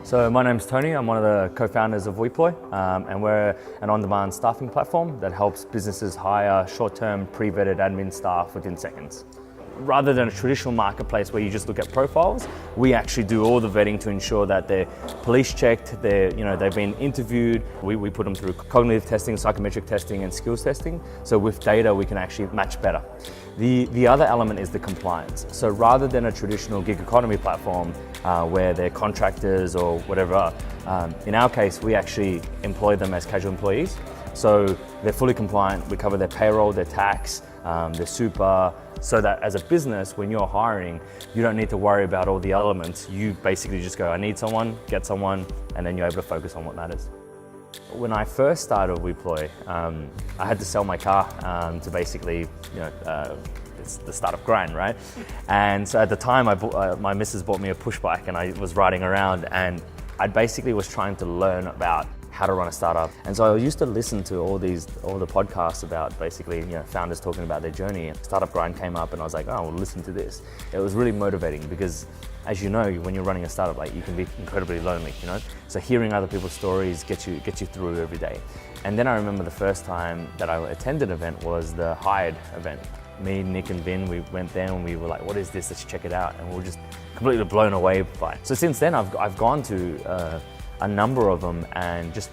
So my name's Tony, I'm one of the co-founders of Weploy, and we're an on-demand staffing platform that helps businesses hire short-term pre-vetted admin staff within seconds. Rather than a traditional marketplace where you just look at profiles, we actually do all the vetting to ensure that they're police checked, they've been interviewed. We put them through cognitive testing, psychometric testing, and skills testing. So with data, we can actually match better. The other element is the compliance. So rather than a traditional gig economy platform where they're contractors or whatever, in our case, we actually employ them as casual employees. So they're fully compliant. We cover their payroll, their tax, their super, so that as a business, when you're hiring, you don't need to worry about all the elements. You basically just go, I need someone, get someone, and then you're able to focus on what matters. When I first started Weploy, I had to sell my car to basically, it's the Startup Grind, right? And so at the time, my missus bought me a push bike and I was riding around, and I basically was trying to learn about how to run a startup. And so I used to listen to all the podcasts about basically, founders talking about their journey. Startup Grind came up and I was like, oh, well, listen to this. It was really motivating because, as you know, when you're running a startup, you can be incredibly lonely, So hearing other people's stories gets you through every day. And then I remember the first time that I attended an event was the Hired event. Me, Nick and Vin, we went there and we were like, what is this? Let's check it out. And we were just completely blown away by it. So since then, I've gone to a number of them, and just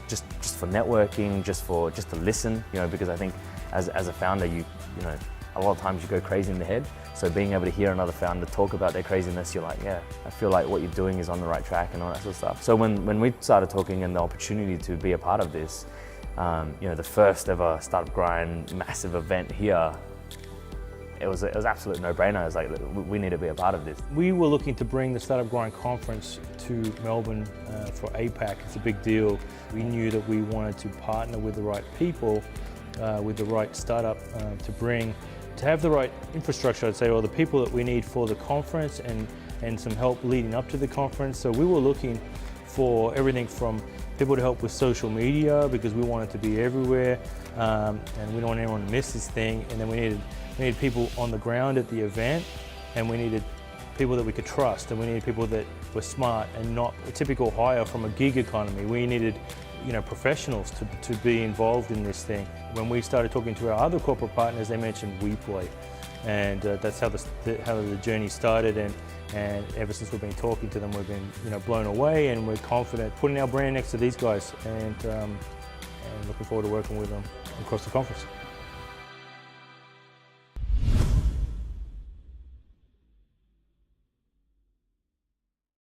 for networking, just to listen, because I think as a founder, a lot of times you go crazy in the head. So being able to hear another founder talk about their craziness, you're like, yeah, I feel like what you're doing is on the right track and all that sort of stuff. So when we started talking and the opportunity to be a part of this, the first ever Startup Grind massive event here, it was an absolute no-brainer. I was like, we need to be a part of this. We were looking to bring the Startup Grind conference to Melbourne for APAC. It's a big deal. We knew that we wanted to partner with the right people, with the right startup to have the right infrastructure, I'd say, or the people that we need for the conference and some help leading up to the conference. So we were looking for everything from people to help with social media because we wanted to be everywhere, and we don't want anyone to miss this thing. And then we needed people on the ground at the event, and we needed people that we could trust, and we needed people that were smart and not a typical hire from a gig economy. We needed professionals to be involved in this thing. When we started talking to our other corporate partners, they mentioned Weploy, and that's how the journey started. And ever since we've been talking to them, we've been blown away, and we're confident putting our brand next to these guys, and looking forward to working with them across the conference.